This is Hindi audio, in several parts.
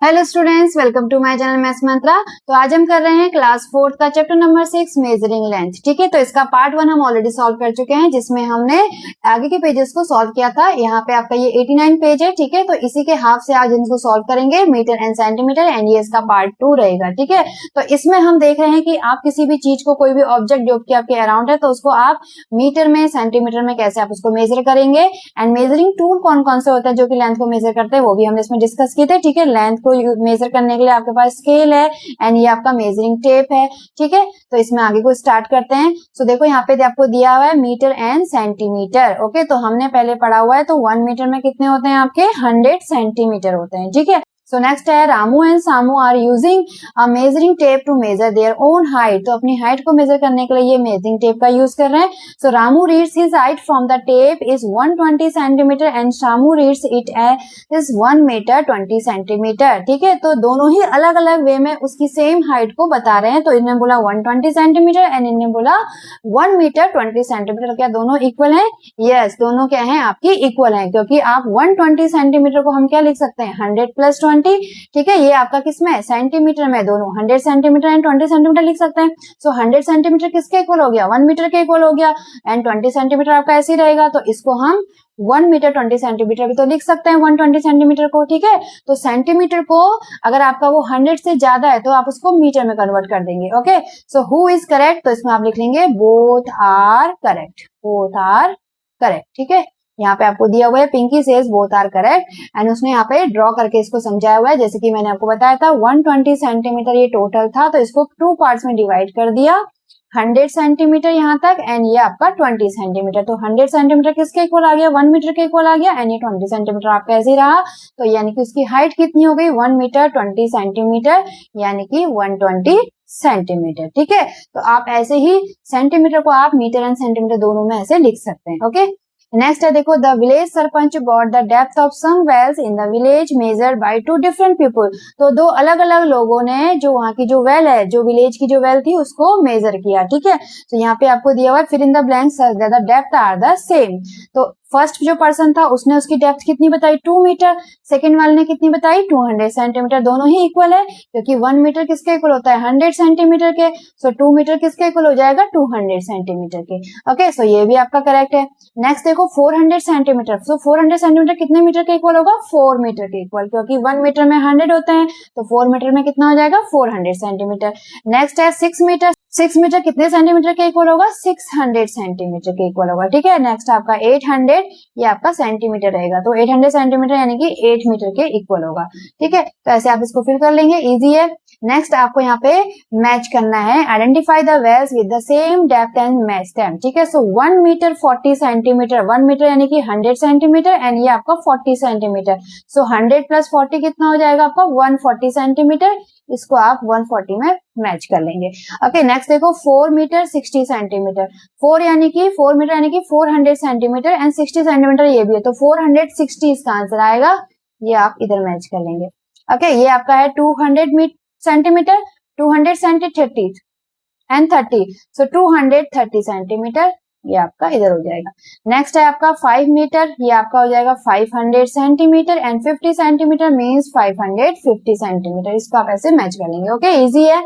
Hello students, welcome to my channel maths mantra. तो आज हम कर रहे हैं क्लास 4 का चैप्टर नंबर 6 मेजरिंग लेंथ। ठीक है, तो इसका पार्ट 1 हम ऑलरेडी सॉल्व कर चुके हैं, जिसमें हमने आगे के पेजेस को सॉल्व किया था। यहाँ पे आपका ये 89 पेज है। ठीक है, तो इसी के हाफ से आज इनको सॉल्व करेंगे, मीटर एंड सेंटीमीटर, एंड ये इसका पार्ट 2 रहेगा। ठीक है, तो इसमें हम देख रहे हैं कि आप किसी भी चीज को, कोई भी ऑब्जेक्ट जो कि आपके अराउंड है, तो उसको आप मीटर में, सेंटीमीटर में कैसे आप उसको मेजर करेंगे, एंड मेजरिंग टूल कौन कौन से होते हैं जो कि लेंथ को मेजर करते हैं, वो भी हमने इसमें डिस्कस किए थे। ठीक है, लेंथ को मेजर करने के लिए आपके पास स्केल है एंड ये आपका मेजरिंग टेप है। ठीक है, तो इसमें आगे को स्टार्ट करते हैं। सो देखो यहाँ पे आपको दिया हुआ है मीटर एंड सेंटीमीटर। ओके, तो हमने पहले पढ़ा हुआ है, तो 1 मीटर में कितने होते हैं आपके 100 सेंटीमीटर होते हैं। ठीक है, सो नेक्स्ट है Ramu and Samu are using a measuring tape to measure their own height. तो अपनी हाइट को मेजर करने के लिए ये मेजरिंग टेप का यूज कर रहे हैं। So Ramu reads his height from the tape is 120 centimetre and Samu reads it is 1 metre 20 centimetre. ठीक है, तो दोनों ही अलग अलग वे में उसकी सेम हाइट को बता रहे हैं। तो इन्होंने बोला 120 सेंटीमीटर एंड इन्होंने बोला 1 मीटर 20 सेंटीमीटर। क्या दोनों इक्वल हैं? यस, दोनों क्या हैं आपकी इक्वल हैं, क्योंकि आप 120 सेंटीमीटर को हम क्या लिख सकते हैं 100 प्लस 20। ठीक है, ये आपका किसमें है सेंटीमीटर में, दोनों 100 सेंटीमीटर एंड 20 सेंटीमीटर लिख सकते हैं। सो 100 सेंटीमीटर किसके इक्वल हो गया 1 मीटर के इक्वल हो गया, एंड 20 सेंटीमीटर आपका ऐसे ही रहेगा, तो इसको हम 1 मीटर 20 सेंटीमीटर भी तो लिख सकते हैं 120 सेंटीमीटर को। ठीक है, तो सेंटीमीटर को अगर आपका वो 100 से ज्यादा है तो आप उसको मीटर में कन्वर्ट कर देंगे। Okay, so who is correct, तो इसमें आप लिख लेंगे both are correct, both are correct. ठीक है, यहाँ पे आपको दिया हुआ है Pinky says both are correct, and उसने यहाँ पे ड्रॉ करके इसको समझाया हुआ है। जैसे कि मैंने आपको बताया था 120 सेंटीमीटर ये टोटल था, तो इसको 2 पार्ट्स में डिवाइड कर दिया, 100 सेंटीमीटर यहाँ तक एंड ये आपका 20 सेंटीमीटर। तो 100 सेंटीमीटर किसके इक्वल आ गया 1 मीटर के इक्वल आ गया, एंड ये 20 सेंटीमीटर आपका ऐसे ही रहा। तो यानी कि उसकी हाइट कितनी हो गई 1 मीटर 20 सेंटीमीटर, यानी कि 120 सेंटीमीटर। ठीक है, तो आप ऐसे ही सेंटीमीटर को आप मीटर एंड सेंटीमीटर दोनों में ऐसे लिख सकते हैं। ओके, नेक्स्ट है देखो, the village sarpanch got the depth of some wells in the village measured by 2 different people. तो 2 अलग अलग लोगों ने जो वहां की जो वेल है, जो विलेज की जो वेल थी, उसको मेजर किया। ठीक है, तो यहाँ पे आपको दिया हुआ है फिर in the blanks the depth are the same. तो फर्स्ट जो पर्सन था उसने उसकी डेप्थ कितनी बताई 2 मीटर, सेकेंड वाले ने कितनी बताई 200 सेंटीमीटर। दोनों ही इक्वल है, क्योंकि 1 मीटर किसके इक्वल होता है 100 सेंटीमीटर के। सो 2 मीटर किसके इक्वल हो जाएगा 200 सेंटीमीटर के। ओके, सो ये भी आपका करेक्ट है। नेक्स्ट देखो 400 सेंटीमीटर। सो 400 सेंटीमीटर कितने मीटर के इक्वल होगा 4 मीटर के इक्वल, क्योंकि 1 मीटर में 100 होते हैं, तो 4 मीटर में कितना हो जाएगा 400 सेंटीमीटर। नेक्स्ट है 6 मीटर। 6 मीटर कितने सेंटीमीटर के इक्वल होगा 600 सेंटीमीटर के इक्वल होगा। ठीक है, नेक्स्ट आपका 800, ये आपका सेंटीमीटर रहेगा, तो 800 सेंटीमीटर यानी कि 8 मीटर के इक्वल होगा। ठीक है, तो ऐसे आप इसको फिल कर लेंगे, इजी है। नेक्स्ट आपको यहाँ पे मैच करना है, identify the wells with the same depth and match them. ठीक है, सो 1 मीटर 40 सेंटीमीटर, 1 मीटर यानी कि 100 सेंटीमीटर एंड ये आपका 40 सेंटीमीटर। सो 100 प्लस 40 कितना हो जाएगा आपका 140 सेंटीमीटर, इसको आप 140 में मैच कर लेंगे। ओके, नेक्स्ट देखो 4 मीटर 60 सेंटीमीटर। 4 यानी कि 4 मीटर यानी कि 400 सेंटीमीटर एंड 60 सेंटीमीटर ये भी है, तो 460 इसका आंसर आएगा, ये आप इधर मैच कर लेंगे। ओके, ये आपका है 200 centimetre, 200 centimetre and 30, so 230 centimetre, ये आपका इधर हो जाएगा। नेक्स्ट है आपका 5 मीटर, ये आपका हो जाएगा 500 centimetre and 50 centimetre means 550 centimetre, इसको आप ऐसे मैच कर लेंगे। ओके, इजी है।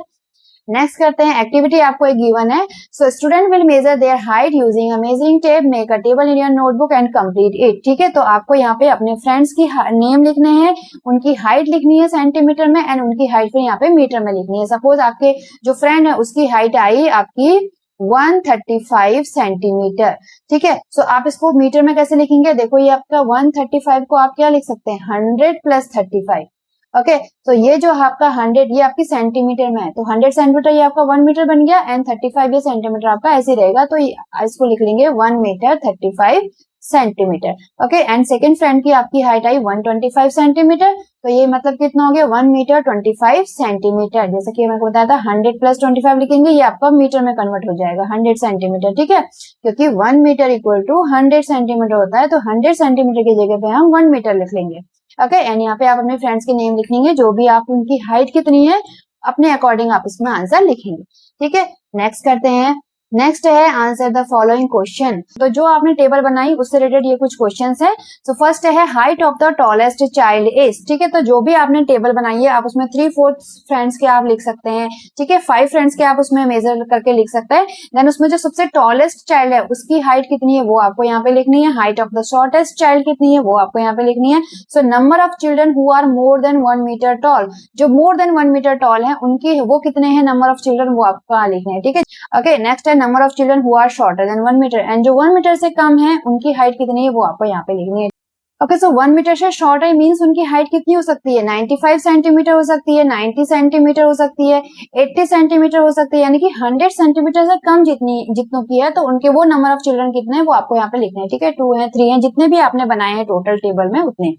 नेक्स्ट करते हैं एक्टिविटी, आपको एक गिवन है। So student will measure their height using a measuring tape, make a table in your notebook and complete it. ठीक है, तो आपको यहाँ पे अपने फ्रेंड्स की नेम लिखने हैं, उनकी हाइट लिखनी है सेंटीमीटर में, एंड उनकी हाइट फिर यहाँ पे मीटर में लिखनी है। सपोज आपके जो फ्रेंड है उसकी हाइट आई आपकी 135 सेंटीमीटर। ठीक है, सो आप इसको मीटर में कैसे लिखेंगे, देखो ये आपका 135 को आप क्या लिख सकते हैं 100 प्लस 35। ओके, तो ये जो आपका 100 ये आपकी सेंटीमीटर में है, तो 100 सेंटीमीटर ये आपका 1 मीटर बन गया, एंड 35 ये सेंटीमीटर आपका ऐसे रहेगा, तो इसको लिख लेंगे 1 metre 35 centimetre. Okay, and second friend की आपकी हाइट आई 125 सेंटीमीटर, तो ये मतलब कितना हो गया 1 मीटर 25 सेंटीमीटर। जैसे कि मैंने बताया था 100 प्लस 25 लिखेंगे, ये आपका मीटर में कन्वर्ट हो जाएगा 100 सेंटीमीटर। ठीक है, क्योंकि 1 मीटर इक्वल टू 100 सेंटीमीटर होता है, तो 100 सेंटीमीटर की जगह पे हम 1 मीटर लिख लेंगे। ओके, एंड यहाँ पे आप अपने फ्रेंड्स के नेम लिखेंगे, जो भी आप उनकी हाइट कितनी है अपने अकॉर्डिंग आप इसमें आंसर लिखेंगे। ठीक है, नेक्स्ट करते हैं नेक्स्ट है आंसर द फॉलोइंग क्वेश्चन। तो जो आपने टेबल बनाई उससे रिलेटेड ये कुछ क्वेश्चंस है। सो फर्स्ट है height of the tallest child is, ठीक है। तो जो भी आपने टेबल बनाई है आप उसमें 3/4 फ्रेंड्स के आप लिख सकते हैं, ठीक है। 5 फ्रेंड्स के आप उसमें मेजर करके लिख सकते हैं। देन उसमें जो सबसे टॉलेस्ट चाइल्ड है उसकी हाइट कितनी है वो आपको यहाँ पे लिखनी है। Height of the shortest child कितनी है वो आपको यहाँ पे लिखनी है। So number of children who are more than 1 metre tall, जो मोर देन 1 मीटर टॉल है उनकी वो कितने हैं नंबर ऑफ चिल्ड्रन वो आपको लिखने हैं, ठीक है। ओके, नेक्स्ट है number of children who are shorter than 1 metre, and जो 1 मीटर से कम है उनकी हाइट कितनी है वो आपको यहाँ पे लिखनी है। ओके, सो 1 मीटर से शॉर्ट है मींस उनकी हाइट कितनी हो सकती है, 95 सेंटीमीटर हो सकती है, 90 सेंटीमीटर हो सकती है, 80 सेंटीमीटर हो सकती है, यानी कि 100 सेंटीमीटर से कम जितनों की है तो उनके वो नंबर ऑफ चिल्ड्रन कितने हैं वो आपको यहाँ पे लिखने हैं, ठीक है। 2 है, 3 है, जितने भी आपने बनाए हैं टोटल टेबल में उतने।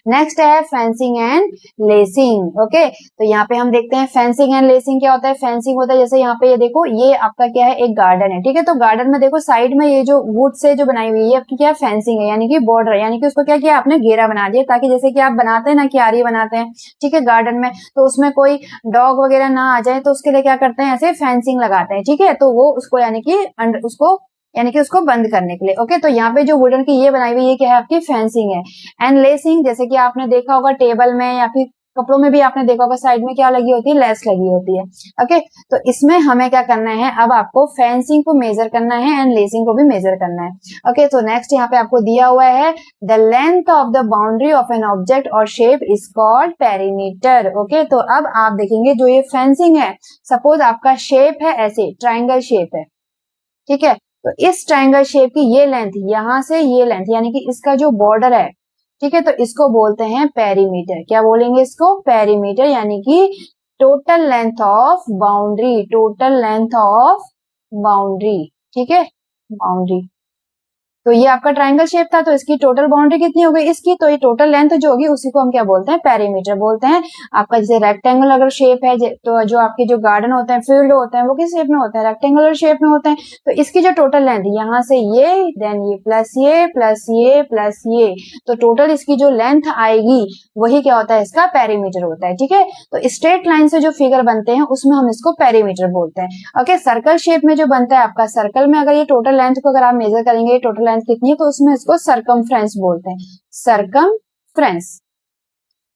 नेक्स्ट है फेंसिंग एंड लेसिंग। ओके, तो यहाँ पे हम देखते हैं फेंसिंग एंड लेसिंग क्या होता है। फेंसिंग होता है जैसे यहाँ पे ये देखो, ये आपका क्या है, एक गार्डन है, ठीक है। तो गार्डन में देखो साइड में ये जो वुड से जो बनाई हुई है आपकी क्या फेंसिंग है, यानी कि बॉर्डर, यानी कि उसको क्या किया आपने, घेरा बना दिया, ताकि जैसे कि आप बनाते हैं ना क्यारी बनाते हैं, ठीक है, गार्डन में, तो उसमें कोई डॉग वगैरह ना आ जाए तो उसके लिए क्या करते हैं, ऐसे फेंसिंग लगाते हैं, ठीक है। तो वो उसको यानी कि उसको बंद करने के लिए। ओके, तो यहाँ पे जो वुडन की ये बनाई हुई है क्या है, आपकी फेंसिंग है। एंड लेसिंग, जैसे कि आपने देखा होगा टेबल में या फिर कपड़ों में भी आपने देखा होगा साइड में क्या लगी होती है, लेस लगी होती है। ओके, तो इसमें हमें क्या करना है, अब आपको फेंसिंग को मेजर करना है एंड लेसिंग को भी मेजर करना है। ओके, तो नेक्स्ट यहाँ पे आपको दिया हुआ है the length of the boundary of an object और shape is called perimeter. Okay, तो अब आप देखेंगे जो ये फेंसिंग है, सपोज आपका शेप है ऐसे ट्राइंगल शेप है, ठीक है। तो इस ट्राइंगल शेप की ये लेंथ, यहां से ये लेंथ, यानी कि इसका जो बॉर्डर है, ठीक है, तो इसको बोलते हैं पेरीमीटर। क्या बोलेंगे इसको, पेरीमीटर, यानी कि total length of boundary, total length of boundary, ठीक है, बाउंड्री। तो ये आपका ट्राइंगल शेप था, तो इसकी टोटल बाउंड्री कितनी हो गई इसकी, तो ये टोटल लेंथ जो होगी उसी को हम क्या बोलते हैं, पेरीमीटर बोलते हैं। आपका जैसे रेक्टेंगल अगर शेप है तो जो आपके जो गार्डन होते हैं, फील्ड होते हैं, वो किस शेप में होते हैं, रेक्टेंगुलर शेप में होते हैं। तो इसकी जो टोटल लेंथ यहाँ से ये, देन ये प्लस ये प्लस ये प्लस ये, तो टोटल इसकी जो लेंथ आएगी वही क्या होता है, इसका पेरीमीटर होता है, ठीक है। तो स्ट्रेट लाइन से जो फिगर बनते हैं उसमें हम इसको पेरीमीटर बोलते हैं। ओके, सर्कल शेप में जो बनता है आपका, सर्कल में अगर ये टोटल लेंथ को अगर आप मेजर करेंगे, टोटल लेंथ कितनी है, तो उसमें इसको सरकमफ्रेंस बोलते हैं, सरकमफ्रेंस,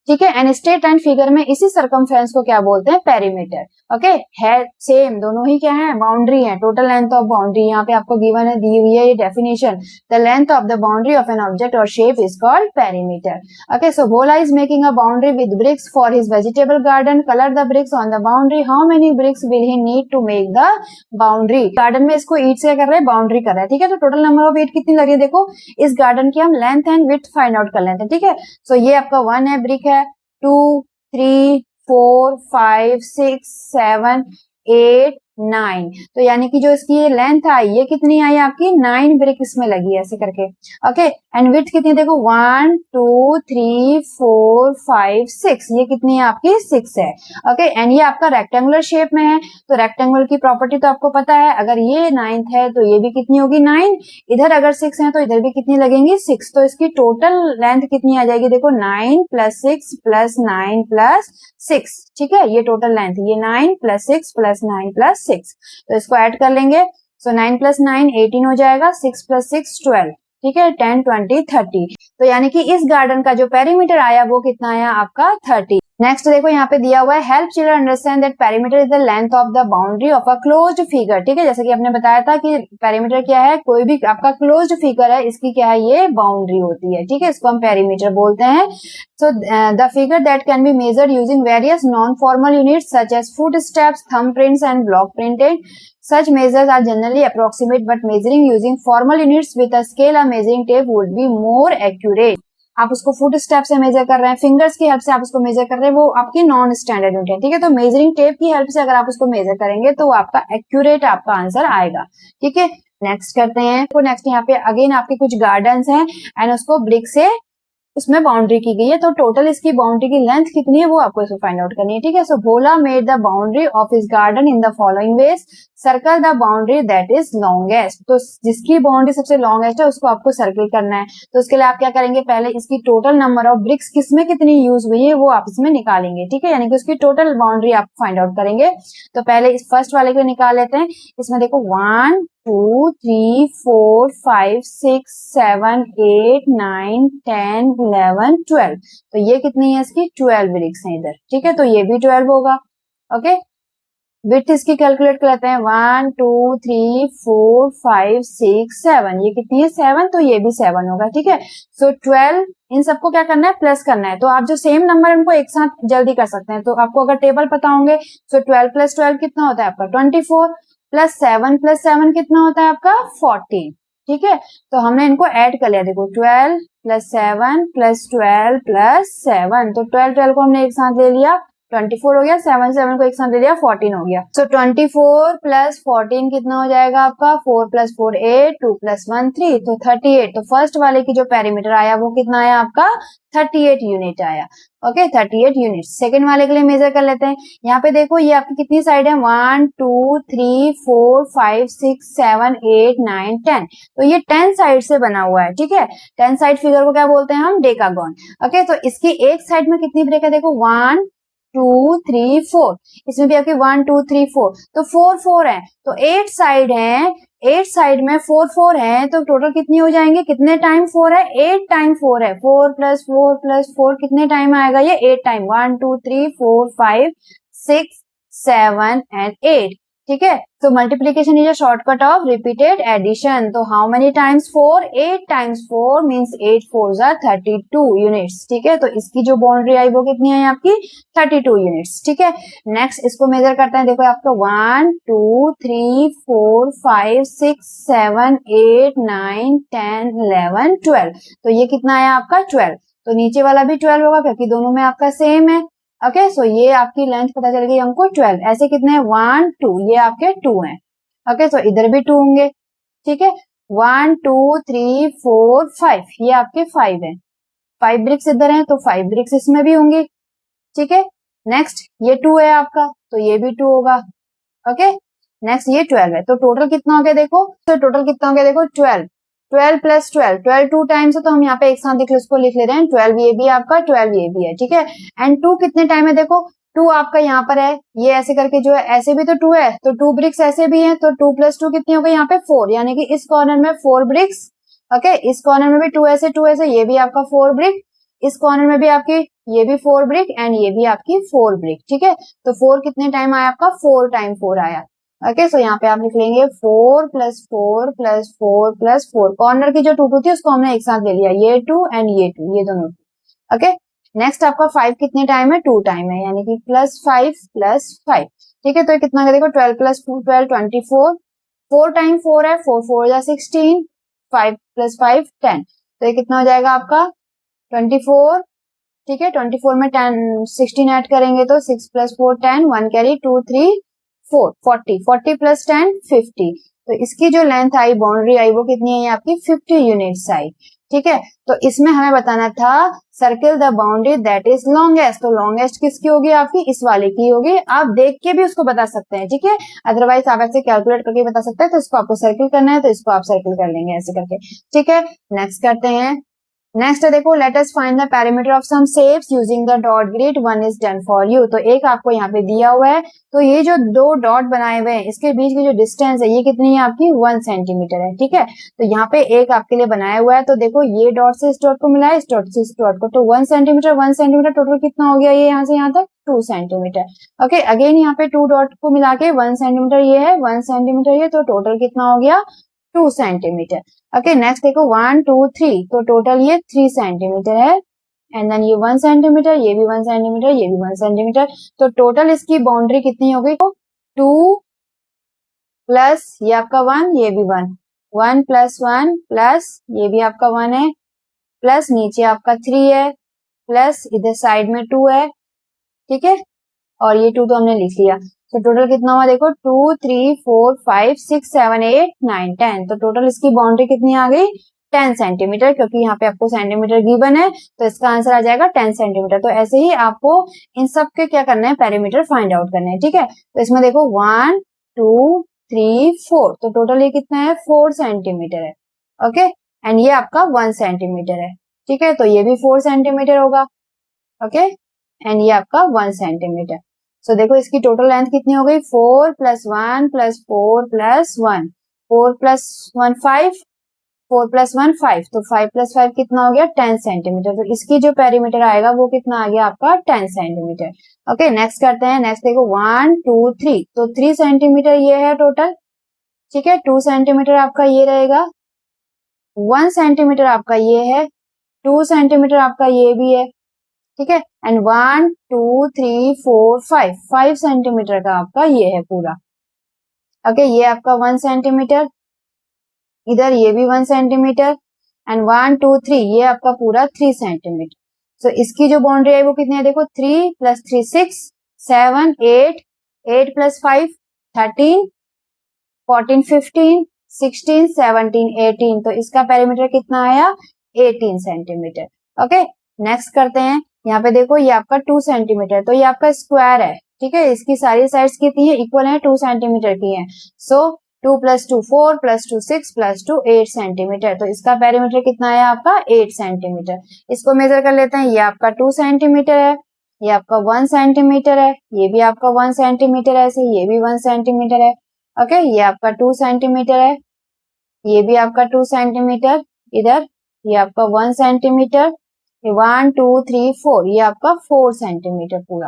ठीक है। एंड स्ट्रेट लाइन फिगर में इसी सरकमफ्रेंस को क्या बोलते हैं, पेरीमीटर। ओके, है सेम, दोनों ही क्या है, बाउंड्री है, टोटल लेंथ ऑफ बाउंड्री। यहाँ पे आपको गिवन है, दी हुई है ये definition, the length of the boundary of an object और shape is called perimeter. Okay, so Bhola is making a boundary with bricks for his vegetable garden, colour the bricks on the boundary, how many bricks will he need to make the boundary. Garden में इसको ईट से कर रहे हैं, बाउंड्री कर रहे हैं, ठीक है। तो टोटल नंबर ऑफ ईट कितनी लगी, देखो इस गार्डन की हम length and width find out कर लेते हैं, ठीक है। सो ये आपका 1 है, ब्रिक है, 2, 3, 4, 5, 6, 7, 8, 9, तो यानी कि जो इसकी ये लेंथ आई ये कितनी आई आपकी, 9 ब्रिक इसमें लगी है ऐसे करके। ओके, एंड विड्थ कितनी, देखो 1, 2, 3, 4, 5, 6, ये कितनी है आपकी, 6 है। ओके, एंड ये आपका रेक्टेंगुलर शेप में है, तो रेक्टेंगुलर की प्रॉपर्टी तो आपको पता है, अगर ये 9th है तो ये भी कितनी होगी 9, इधर अगर 6 है तो इधर भी कितनी लगेंगी 6, तो इसकी टोटल लेंथ कितनी आ जाएगी, देखो 9 + 6 + 9 + 6, ठीक है। ये टोटल लेंथ, ये 9 + 6 + 9 + 6, तो इसको ऐड कर लेंगे। सो 9 + 9 18 हो जाएगा, 6 + 6 12, ठीक है, 10, 20, 30। तो यानी कि इस गार्डन का जो पेरीमीटर आया वो कितना आया आपका 30। नेक्स्ट देखो यहाँ पे दिया हुआ है, help children understand that perimeter is the length of the boundary of a closed figure, ठीक है। जैसे कि आपने बताया था कि पेरीमीटर क्या है, कोई भी आपका क्लोज्ड फिगर है इसकी क्या है, ये बाउंड्री होती है, ठीक है, इसको हम पेरीमीटर बोलते हैं। So the figure that can be measured using various non formal units such as foot steps, thumb prints and block printing. Such measures are generally approximate, but measuring using formal units with a scale or measuring tape would be more accurate. आप उसको फुट स्टेप से मेजर कर रहे हैं, फिंगर्स की हेल्प से आप उसको मेजर कर रहे हैं, वो आपकी नॉन स्टैंडर्ड यूनिट है, ठीक है। तो मेजरिंग टेप की हेल्प से अगर आप उसको मेजर करेंगे तो आपका एक्यूरेट आपका आंसर आएगा, ठीक है। नेक्स्ट करते हैं, तो नेक्स्ट यहाँ पे अगेन आपके कुछ गार्डन्स हैं एंड उसको ब्रिक से उसमें बाउंड्री की गई है, तो टोटल इसकी बाउंड्री की लेंथ कितनी है वो आपको इसको फाइंड आउट करनी है, ठीक है। So Bhola made the boundary of his garden in the following ways, circle the boundary that is longest, तो जिसकी बाउंड्री सबसे लॉन्गेस्ट है उसको आपको सर्कल करना है। तो उसके लिए आप क्या करेंगे, पहले इसकी टोटल नंबर ऑफ ब्रिक्स किसमें कितनी यूज हुई है वो आप इसमें निकालेंगे, ठीक है, यानी कि उसकी टोटल बाउंड्री आप फाइंड आउट करेंगे। तो पहले इस फर्स्ट वाले को निकाल लेते हैं। इसमें देखो 1 2 3 4 5 6 7 8 9 10 11 12, तो ये कितनी है इसकी 12 ब्रिक्स है इधर, ठीक है, तो ये भी 12 होगा। ओके, विड्थ इसकी कैलकुलेट कर लेते हैं, 1 2 3 4 5 6 7, ये कितनी है 7, तो ये भी 7 होगा, ठीक है। सो 12 इन सबको क्या करना है, प्लस करना है। तो आप जो सेम नंबर इनको एक साथ जल्दी कर सकते हैं, तो आपको अगर टेबल पता होंगे तो 12 प्लस 12 कितना होता है आपका 24, प्लस 7 कितना होता है आपका 14, ठीक है। तो हमने इनको ऐड कर लिया, देखो 12 प्लस 7 प्लस 12 प्लस 7, तो 12 को हमने एक साथ ले लिया 24 हो गया, 7 को एक साथ ले लिया 14 हो गया। सो 24 प्लस 14 कितना हो जाएगा आपका, 4 प्लस 4 8, 2 प्लस 1 3, तो 38। तो फर्स्ट वाले की जो पेरीमीटर आया वो कितना आया आपका 38 यूनिट आया। Okay, 38 unit. सेकंड वाले के लिए मेजर कर लेते हैं। यहाँ पे देखो ये आपकी कितनी साइड है, 1 2 3 4 5 6 7 8 9 10, तो ये 10 साइड से बना हुआ है, ठीक है। 10 साइड फिगर को क्या बोलते हैं हम, डेकागोन। ओके, तो इसकी एक साइड में कितनी ब्रेक है, देखो 1 2 3 4, इसमें भी आपकी 1 2 3 4, तो 4 4 है, तो 8 साइड है, 8 साइड में 4 4 है, तो टोटल कितनी हो जाएंगे, कितने टाइम 4 है, 8 टाइम 4 है, 4 प्लस 4 प्लस 4 कितने टाइम आएगा, ये 8 टाइम, 1 2 3 4 5 6 7 एंड 8, ठीक है। तो multiplication is a shortcut of repeated addition. तो how many times 4, 8 times 4 means 8 4s are 32 units, ठीक है। तो इसकी जो बाउंड्री आई वो कितनी है आपकी 32 यूनिट्स, ठीक है। नेक्स्ट इसको मेजर करते हैं, देखो आपका 1 2 3 4 5 6 7 8 9 10 11 12, तो ये कितना आया आपका 12, तो नीचे वाला भी 12 होगा क्योंकि दोनों में आपका सेम है। ओके, सो ये आपकी लेंथ पता चल गई हमको 12, ऐसे कितने हैं 1 2, ये आपके 2 हैं। ओके, सो इधर भी 2 होंगे, ठीक है। 1 2 3 4 5, ये आपके 5 है, 5 ब्रिक्स इधर हैं तो 5 ब्रिक्स इसमें भी होंगी, ठीक है। नेक्स्ट ये 2 है आपका, तो ये भी 2 होगा। ओके, नेक्स्ट ये 12 है, तो टोटल कितना हो गया देखो, तो टोटल कितना हो गया देखो 12, 12 प्लस 12, 12 2 टाइम्स है, तो हम यहाँ पे एक साथ इसको लिख ले रहे हैं, 12 ये भी आपका 12 ये भी है, ठीक है। एंड 2 कितने टाइम है, देखो 2 आपका यहाँ पर है, ये ऐसे करके जो है ऐसे भी तो 2 है, तो 2 ब्रिक्स ऐसे भी हैं, तो 2 प्लस 2 कितनी हो गई यहाँ पे 4, यानी कि इस कॉर्नर में 4 ब्रिक्स। ओके, इस कॉर्नर में भी 2 ऐसे, ये भी आपका 4 ब्रिक, इस कॉर्नर में भी आपकी ये भी 4 ब्रिक एंड ये भी आपकी 4 ब्रिक, ठीक है। तो 4 कितने टाइम आया आपका 4 टाइम 4 आया। ओके, सो यहाँ पे आप लिख लेंगे 4 प्लस 4 प्लस 4 प्लस 4, कॉर्नर की जो 2 थी उसको हमने एक साथ ले लिया, ये 2 एंड ये 2, ये दोनों। ओके, नेक्स्ट आपका 5 कितने टाइम है 2 टाइम है, यानी कि प्लस 5 प्लस 5, ठीक है। तो कितना देखो 12 प्लस 12 24, 4 टाइम 4 है, 4 4 या 16, 5 प्लस 5 10, तो ये कितना हो जाएगा आपका 24, ठीक है। 24 में 10 16 ऐड करेंगे तो 6 प्लस 4 10, 1 कैरी 2 3 4 40, 40 प्लस 10 50, तो इसकी जो लेंथ आई बाउंड्री आई वो कितनी है आपकी 50 यूनिट्स आई, ठीक है। तो इसमें हमें बताना था circle the boundary that is longest, तो लॉन्गेस्ट किसकी होगी आपकी इस वाले की होगी, आप देख के भी उसको बता सकते हैं, ठीक है। अदरवाइज आप ऐसे कैलकुलेट करके बता सकते हैं, तो इसको आपको सर्किल करना है तो इसको आप सर्किल कर लेंगे ऐसे करके, ठीक है। नेक्स्ट करते हैं, नेक्स्ट देखो let us find the perimeter of some shapes using the dot grid, one is done for you. तो एक आपको यहाँ पे दिया हुआ है, तो ये जो 2 डॉट बनाए हुए हैं इसके बीच की जो डिस्टेंस है ये कितनी है आपकी 1 सेंटीमीटर है, ठीक है। तो यहाँ पे एक आपके लिए बनाया हुआ है, तो देखो ये डॉट से इस डॉट को मिला है, इस डॉट से इस डॉट को, तो 1 सेंटीमीटर 1 सेंटीमीटर टोटल कितना हो गया, ये यहाँ से यहाँ तक 2 सेंटीमीटर। ओके, अगेन यहाँ पे 2 डॉट को मिला के 1 सेंटीमीटर ये है, 1 सेंटीमीटर ये, तो टोटल कितना हो गया 2 सेंटीमीटर। ओके, नेक्स्ट देखो 1 2 3, तो टोटल ये 3 सेंटीमीटर है, एंड देन ये 1 सेंटीमीटर, ये भी 1 सेंटीमीटर, ये भी 1 सेंटीमीटर, तो टोटल इसकी बाउंड्री कितनी हो गई, 2 प्लस ये आपका 1, ये भी 1, 1 प्लस 1 प्लस ये भी आपका 1 है, प्लस नीचे आपका 3 है, प्लस इधर साइड में 2 है, ठीक है, और ये 2 तो हमने लिख लिया। तो टोटल कितना हुआ देखो 2 3 4 5 6 7 8 9 10, तो टोटल इसकी बाउंड्री कितनी आ गई 10 सेंटीमीटर, क्योंकि यहाँ पे आपको सेंटीमीटर गिवन है तो इसका आंसर आ जाएगा 10 सेंटीमीटर। तो ऐसे ही आपको इन सब के क्या करना है, पेरीमीटर फाइंड आउट करना है, ठीक है। तो इसमें देखो 1 2 3 4, तो टोटल ये कितना है 4 सेंटीमीटर है, ओके। एंड ये आपका 1 सेंटीमीटर है, ठीक है, तो ये भी 4 सेंटीमीटर होगा, ओके। एंड ये आपका 1 सेंटीमीटर। सो देखो इसकी टोटल लेंथ कितनी हो गई, 4 + 1 + 4 + 1, 4 + 1 5, 4 + 1 5, तो 5 + 5 कितना हो गया 10 सेंटीमीटर। तो इसकी जो पेरीमीटर आएगा वो कितना आ गया आपका 10 सेंटीमीटर, ओके। नेक्स्ट करते हैं, नेक्स्ट देखो 1 2 3, तो 3 सेंटीमीटर ये है टोटल, ठीक है। 2 सेंटीमीटर आपका ये रहेगा, 1 सेंटीमीटर आपका ये है, 2 सेंटीमीटर आपका ये भी है, ठीक है। एंड 1 2 3 4 5, 5 सेंटीमीटर का आपका ये है पूरा, ओके। ये आपका 1 सेंटीमीटर, इधर ये भी 1 सेंटीमीटर, एंड 1 2 3 ये आपका पूरा 3 सेंटीमीटर। सो इसकी जो बाउंड्री है वो कितनी है, देखो 3 + 3 6 7 8, 8 + 5 13, 14 15 16 17 18, तो इसका पेरीमीटर कितना आया 18 सेंटीमीटर, ओके। नेक्स्ट करते हैं, यहाँ पे देखो ये आपका 2 सेंटीमीटर, तो ये आपका स्क्वायर है, ठीक है। इसकी सारी साइड्स कितनी है, इक्वल है, 2 सेंटीमीटर की है। सो 2 + 2 4 + 2 6 + 2 8 सेंटीमीटर, तो इसका पेरीमीटर कितना है आपका 8 सेंटीमीटर। इसको मेजर कर लेते हैं, ये आपका 2 सेंटीमीटर है, ये आपका 1 सेंटीमीटर है, ये भी आपका 1 सेंटीमीटर है, ऐसे ये भी 1 सेंटीमीटर है, ओके। ये आपका 2 सेंटीमीटर है, ये भी आपका 2 सेंटीमीटर, इधर ये आपका 1 सेंटीमीटर, 1 2 3 4, ये आपका 4 सेंटीमीटर पूरा,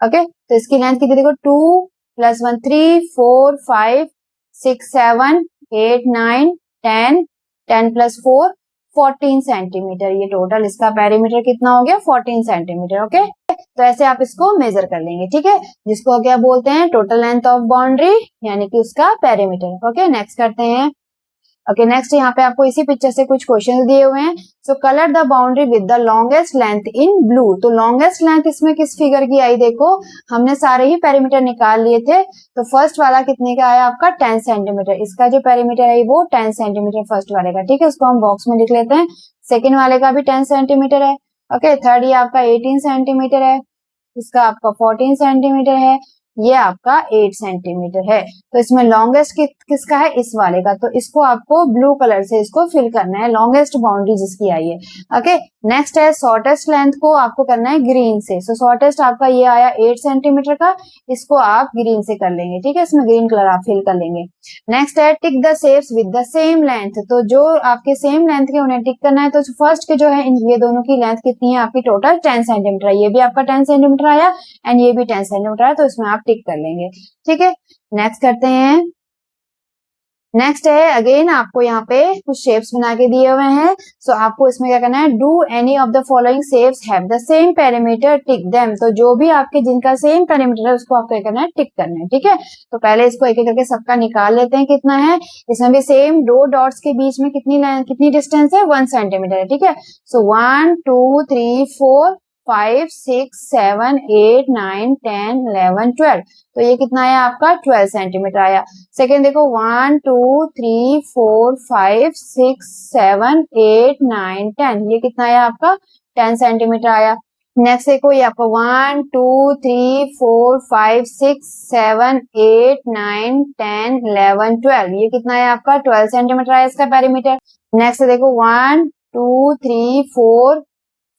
ओके। तो इसकी लेंथ कितनी देखो 2 + 1 3 4 5 6 7 8 9 10, 10 + 4 14 सेंटीमीटर, ये टोटल इसका पेरीमीटर कितना हो गया 14 सेंटीमीटर, ओके। तो ऐसे आप इसको मेजर कर लेंगे, ठीक है, जिसको क्या बोलते हैं टोटल लेंथ ऑफ बाउंड्री, यानी कि उसका पेरीमीटर, ओके। नेक्स्ट करते हैं, ओके। नेक्स्ट यहाँ पे आपको इसी पिक्चर से कुछ क्वेश्चंस दिए हुए हैं। So colour the boundary with the longest length in blue, तो लॉन्गेस्ट लेंथ इसमें किस फिगर की आई, देखो हमने सारे ही पेरीमीटर निकाल लिए थे। तो फर्स्ट वाला कितने का आया आपका 10 सेंटीमीटर, इसका जो पेरीमीटर है वो 10 सेंटीमीटर फर्स्ट वाले का, ठीक है, उसको हम बॉक्स में लिख लेते हैं। सेकेंड वाले का भी 10 सेंटीमीटर है, ओके। थर्ड ये आपका 18 सेंटीमीटर है, इसका आपका 14 सेंटीमीटर है, ये आपका 8 सेंटीमीटर है। तो इसमें लॉन्गेस्ट किसका है, इस वाले का, तो इसको आपको ब्लू कलर से इसको फिल करना है, लॉन्गेस्ट बाउंड्री जिसकी आई है, ओके। नेक्स्ट है शॉर्टेस्ट लेंथ को आपको करना है ग्रीन से। सो शॉर्टेस्ट आपका ये आया 8 सेंटीमीटर का, इसको आप ग्रीन से कर लेंगे, ठीक है, इसमें ग्रीन कलर आप फिल कर लेंगे। नेक्स्ट है tick the shapes with the same length, तो जो आपके सेम लेंथ के उन्हें टिक करना है। तो फर्स्ट के जो है ये दोनों की लेंथ कितनी है आपकी टोटल 10 सेंटीमीटर, ये भी आपका 10 सेंटीमीटर आया एंड ये भी 10 सेंटीमीटर आया, तो इसमें आप टिक कर लेंगे, ठीक है। नेक्स्ट करते हैं, नेक्स्ट है अगेन आपको यहाँ पे कुछ शेप्स बना के दिए हुए हैं। सो आपको इसमें क्या करना है, do any of the following shapes have the same perimeter, tick them, तो जो भी आपके जिनका सेम पेरीमीटर है उसको आपको क्या करना है, टिक करना है, ठीक है। तो पहले इसको एक एक करके सबका निकाल लेते हैं कितना है। इसमें भी सेम दो डॉट्स के बीच में कितनी डिस्टेंस है 1 सेंटीमीटर है, ठीक है। सो 1 2 3 4 5 6 7 8 9 10 11 12, तो ये कितना आया आपका 12 सेंटीमीटर आया। सेकेंड देखो 1 2 3 4 5 6 7 8 9 10, ये कितना आया आपका 10 सेंटीमीटर आया। नेक्स्ट देखो ये आपका 1 2 3 4 5 6 7 8 9 10 11 12, ये कितना है आपका 12 सेंटीमीटर आया इसका पेरीमीटर। नेक्स्ट देखो 1 2 3 4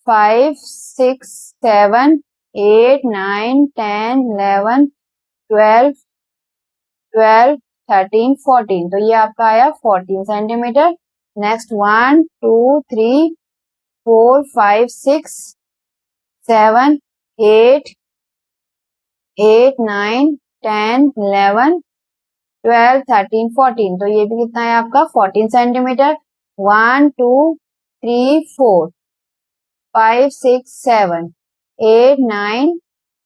5 6 7 8 9 10 11 12 12 13 14, तो ये आपका आया 14 सेंटीमीटर। नेक्स्ट 1 2 3 4 5 6 7 8 8 9 10 11 12 13 14, तो ये भी कितना है आपका 14 सेंटीमीटर। 1 2 3 4 5 6 7 8 9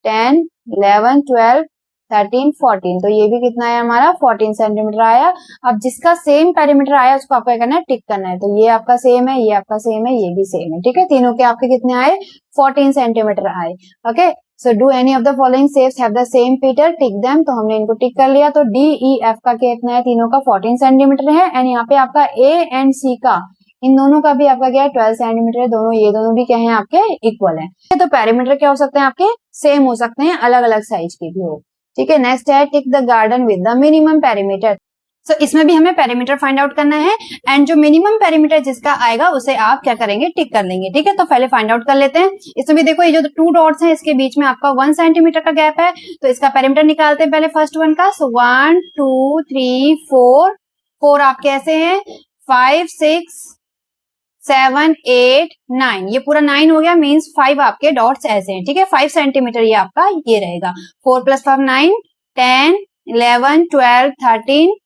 10 11 12 13 14, तो ये भी कितना है हमारा 14 सेंटीमीटर आया। अब जिसका सेम पेरीमीटर आया उसको आपको क्या करना है, टिक करना है। तो ये आपका सेम है, ये आपका सेम है, ये भी सेम है, ठीक है। तीनों के आपके कितने आए 14 सेंटीमीटर आए, okay. So do any of the following shapes have the same Peter, tick them, तो हमने इनको टिक कर लिया। तो डी ई एफ का कितना है, तीनों का 14 सेंटीमीटर है एंड यहाँ पे आपका ए एंड सी का इन दोनों का भी आपका क्या है 12 सेंटीमीटर है, दोनों ये दोनों भी क्या है आपके इक्वल है। तो पेरीमीटर क्या हो सकते हैं आपके सेम हो सकते हैं, अलग अलग साइज के भी हो। ठीक है, नेक्स्ट है tick the garden with the minimum perimeter. So इसमें भी हमें पेरीमीटर फाइंड आउट करना है एंड जो मिनिमम पेरीमीटर जिसका आएगा उसे आप क्या करेंगे टिक कर लेंगे। ठीक है, तो पहले फाइंड आउट कर लेते हैं। इसमें भी देखो ये जो 2 डॉट्स हैं इसके बीच में आपका 1 सेंटीमीटर का गैप है, तो इसका पेरीमीटर निकालते हैं पहले फर्स्ट वन का। सो 1 2 3 4 आपके ऐसे हैं, 5 6 7 8 9, ये पूरा 9 हो गया, मीन्स 5 आपके डॉट्स ऐसे हैं। ठीक है, 5 सेंटीमीटर ये आपका ये रहेगा। 4 + 5 9 10 11 12 13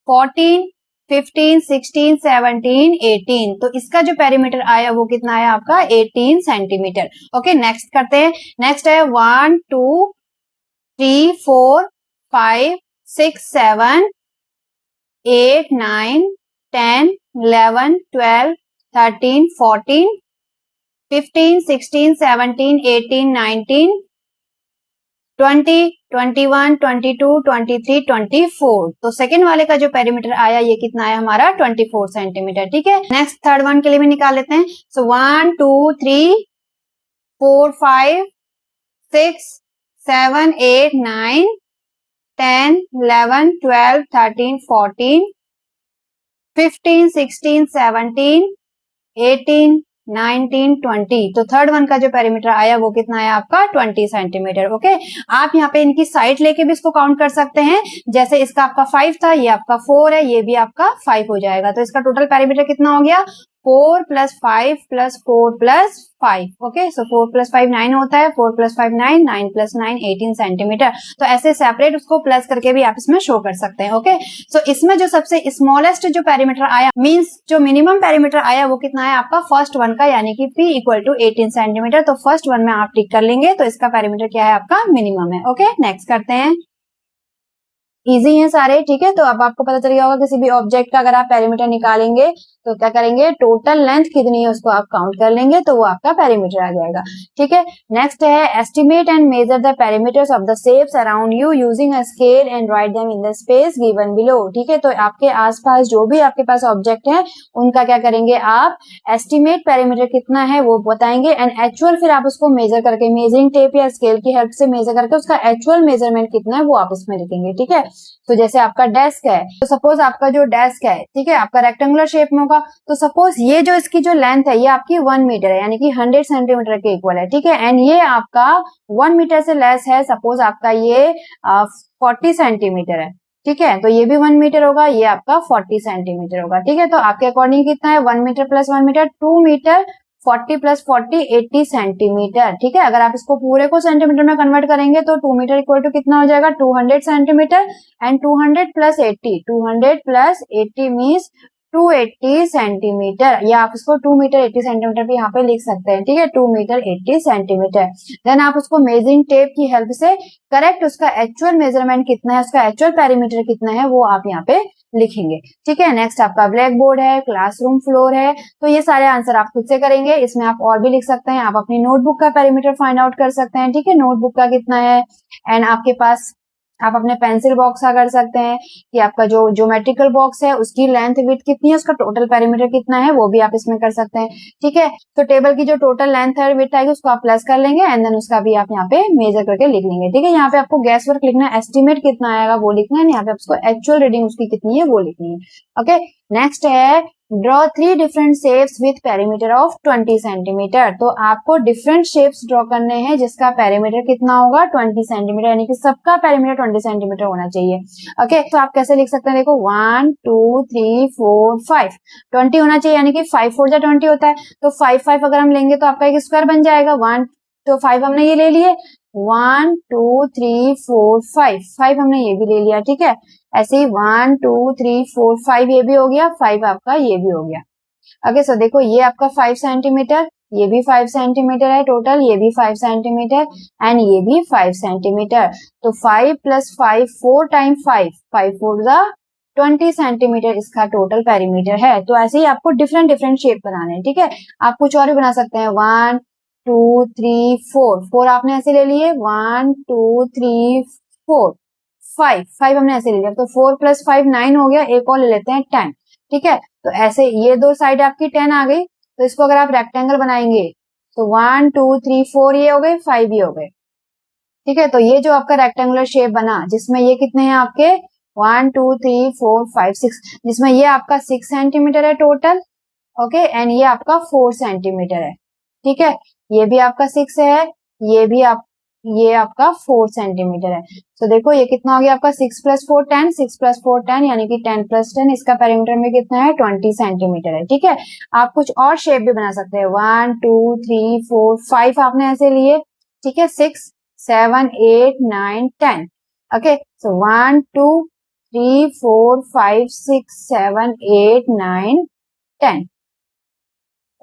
14 15 16 17 18, तो इसका जो पेरीमीटर आया वो कितना आया आपका 18 सेंटीमीटर। ओके, नेक्स्ट करते हैं। नेक्स्ट है 1 2 3 4 5 6 7 8 9 10 11 12 13 14 15 16 17 18 19 20 21 22 23 24, तो सेकंड वाले का जो पेरीमीटर आया ये कितना आया हमारा 24 सेंटीमीटर। ठीक है, नेक्स्ट थर्ड वन के लिए भी निकाल लेते हैं। सो 1 2 3 4 5 6 7 8 9 10 11 12 13 14 15 16 17 18 19 20, तो थर्ड वन का जो पेरीमीटर आया वो कितना आया आपका 20 सेंटीमीटर। ओके, आप यहाँ पे इनकी साइड लेके भी इसको काउंट कर सकते हैं। जैसे इसका आपका 5 था, ये आपका 4 है, ये भी आपका 5 हो जाएगा, तो इसका टोटल पेरीमीटर कितना हो गया 4 + 5 + 4 + 5। ओके, सो 4 + 5 9 होता है, 4 + 5 9 9 + 9 18 सेंटीमीटर। तो ऐसे सेपरेट उसको प्लस करके भी आप इसमें शो कर सकते हैं। ओके, सो इसमें जो सबसे स्मॉलेस्ट जो पेरीमीटर आया, मींस जो मिनिमम पेरीमीटर आया वो कितना है आपका फर्स्ट वन का, यानी कि P = 18 सेंटीमीटर। तो फर्स्ट वन में आप टिक कर लेंगे, तो इसका पेरीमीटर क्या है आपका मिनिमम है। ओके, नेक्स्ट करते हैं। इजी है सारे। ठीक है, तो अब आपको पता चल गया होगा किसी भी ऑब्जेक्ट का अगर आप पेरीमीटर निकालेंगे तो क्या करेंगे, टोटल लेंथ कितनी है उसको आप काउंट कर लेंगे, तो वो आपका पेरीमीटर आ जाएगा। ठीक है, नेक्स्ट है estimate and measure the perimeters of the shapes around you using a scale and write them in the space given below. ठीक है, तो आपके आसपास जो भी आपके पास ऑब्जेक्ट है उनका क्या करेंगे आप एस्टिमेट पेरीमीटर कितना है वो बताएंगे एंड एक्चुअल फिर आप उसको मेजर करके मेजरिंग टेप या स्केल की हेल्प से मेजर करके उसका एक्चुअल मेजरमेंट कितना है वो आप इसमें लिखेंगे। ठीक है, तो जैसे आपका डेस्क है, तो सपोज आपका जो डेस्क है, ठीक है, आपका रेक्टेंगुलर शेप में होगा, तो सपोज ये जो इसकी जो लेंथ है ये आपकी 1 मीटर है, यानी कि 100 सेंटीमीटर के इक्वल है। ठीक है, एंड ये आपका 1 मीटर से लेस है, सपोज आपका ये 40 सेंटीमीटर है। ठीक है, तो ये भी 1 मीटर होगा, ये आपका 40 सेंटीमीटर होगा। ठीक है, तो आपके अकॉर्डिंग कितना है 1 मीटर + 1 मीटर 2 मीटर, 40 + 40 80 सेंटीमीटर। ठीक है, अगर आप इसको पूरे को सेंटीमीटर में कन्वर्ट करेंगे तो 2 मीटर = कितना हो जाएगा 200 सेंटीमीटर एंड 200 + 80, 200 + 80 मीन्स 280 सेंटीमीटर, या आप इसको 2 मीटर 80 सेंटीमीटर भी यहाँ पे लिख सकते हैं। ठीक है, 2 मीटर 80 सेंटीमीटर। देन आप उसको मेजरिंग टेप की हेल्प से करेक्ट उसका एक्चुअल मेजरमेंट कितना है, उसका एक्चुअल पेरीमीटर कितना है वो आप यहाँ पे लिखेंगे। ठीक है, नेक्स्ट आपका ब्लैक बोर्ड है, क्लासरूम फ्लोर है, तो ये सारे आंसर आप खुद से करेंगे। इसमें आप और भी लिख सकते हैं, आप अपनी नोटबुक का पेरीमीटर फाइंड आउट कर सकते हैं। ठीक है, नोटबुक का कितना है एंड आपके पास आप अपने पेंसिल बॉक्स का कर सकते हैं कि आपका जो ज्योमेट्रिकल बॉक्स है उसकी लेंथ विड्थ कितनी है, उसका टोटल पेरीमीटर कितना है वो भी आप इसमें कर सकते हैं। ठीक है, तो टेबल की जो टोटल लेंथ है विड्थ आएगी उसको आप प्लस कर लेंगे एंड देन उसका भी आप यहाँ पे मेजर करके लिख लेंगे। ठीक है, यहाँ पे आपको गैस वर्क लिखना है, एस्टिमेट कितना आएगा वो लिखना है, यहाँ पे आपको एक्चुअल रीडिंग उसकी कितनी है वो लिखनी है। ओके, नेक्स्ट है draw 3 different shapes with perimeter of 20 centimetre. तो आपको डिफरेंट शेप्स ड्रॉ करने हैं जिसका पेरीमीटर कितना होगा 20 सेंटीमीटर, यानी कि सबका पेरीमीटर 20 सेंटीमीटर होना चाहिए। ओके, तो आप कैसे लिख सकते हैं, देखो 1 2 3 4 5 20 होना चाहिए, यानी कि 5 4 जा 20 होता है, तो 5 5 अगर हम लेंगे तो आपका एक स्क्वायर बन जाएगा 1, तो 5 हमने ये ले लिए, 1 2 3 4 5 हमने ये भी ले लिया। ठीक है, ऐसे ही 1 2 3 4 5 ये भी हो गया, 5 आपका ये भी हो गया। ओके, सो देखो ये आपका 5 सेंटीमीटर, ये भी 5 सेंटीमीटर है टोटल, ये भी 5 सेंटीमीटर एंड ये भी 5 सेंटीमीटर। तो 5 + 5 4 × 5 5 4 जा 20 सेंटीमीटर इसका टोटल पेरीमीटर है। तो ऐसे ही आपको डिफरेंट डिफरेंट शेप बनाने हैं। ठीक है, आप कुछ और भी बना सकते हैं, 1 2 3 4 आपने ऐसे ले लिए, 1 2 3 4 5 हमने ऐसे ले लिया, तो 4 + 5 9 हो गया, एक और ले लेते हैं 10, ठीक है। तो ऐसे ये दो साइड आपकी 10 आ गई, तो इसको अगर आप रेक्टेंगल बनाएंगे तो 1 2 3 4 ये हो गए, 5 ये हो गए, ठीक है। तो ये जो आपका रेक्टेंगुलर शेप बना जिसमें ये कितने हैं आपके 1 2 3 4 5 6, जिसमें ये आपका 6 सेंटीमीटर है टोटल, ओके, एंड ये आपका 4 सेंटीमीटर है, ठीक है। ये भी आपका 6 है, ये आपका 4 सेंटीमीटर है। तो देखो ये कितना हो गया आपका 6 प्लस 4 10, 6 प्लस 4 10 यानी कि 10 प्लस 10, इसका पेरीमीटर में कितना है 20 सेंटीमीटर है, ठीक है। आप कुछ और शेप भी बना सकते हैं, 1 2 3 4 5 आपने ऐसे लिए, ठीक है, 6 7 8 9 10, ओके। सो 1 2 3 4 5 6 7 8 9 10,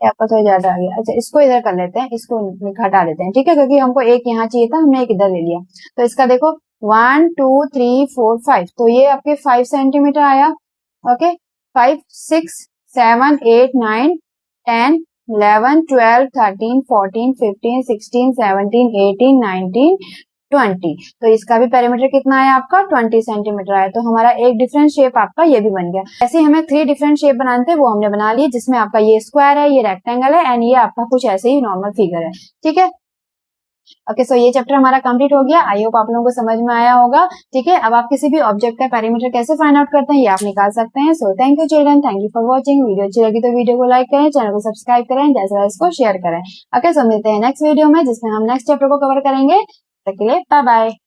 आपका थोड़ा ज्यादा आ गया। अच्छा इसको इधर कर लेते हैं, इसको हटा देते हैं, ठीक है, क्योंकि हमको एक यहाँ चाहिए था, हमने एक इधर ले लिया। तो इसका देखो 1 2 3 4 5, तो ये आपके 5 सेंटीमीटर आया, ओके। 5 6 7 8 9 10 11 12 13 14 15 16 17 18 19 20, तो इसका भी पेरीमीटर कितना है आपका 20 सेंटीमीटर आया। तो हमारा एक डिफरेंट शेप आपका ये भी बन गया। ऐसे हमें 3 डिफरेंट शेप बनाने थे, वो हमने बना लिए, जिसमें आपका ये स्क्वायर है, ये रेक्टेंगल है, एंड ये आपका कुछ ऐसे ही नॉर्मल फिगर है, ठीक है। ओके, सो ये चैप्टर हमारा कंप्लीट हो गया। आई होप आप लोगों को समझ में आया होगा, ठीक है। अब आप किसी भी ऑब्जेक्ट का पेरीमीटर कैसे फाइंड आउट करते हैं ये आप निकाल सकते हैं। So thank you children, thank you for watching. Video अच्छी लगी तो वीडियो को लाइक करें, चैनल को सब्सक्राइब करें, जैसे इसको शेयर करें। ओके, सो मिलते हैं नेक्स्ट वीडियो में जिसमें हम नेक्स्ट चैप्टर को कवर करेंगे। तब तक के लिए बाय बाय।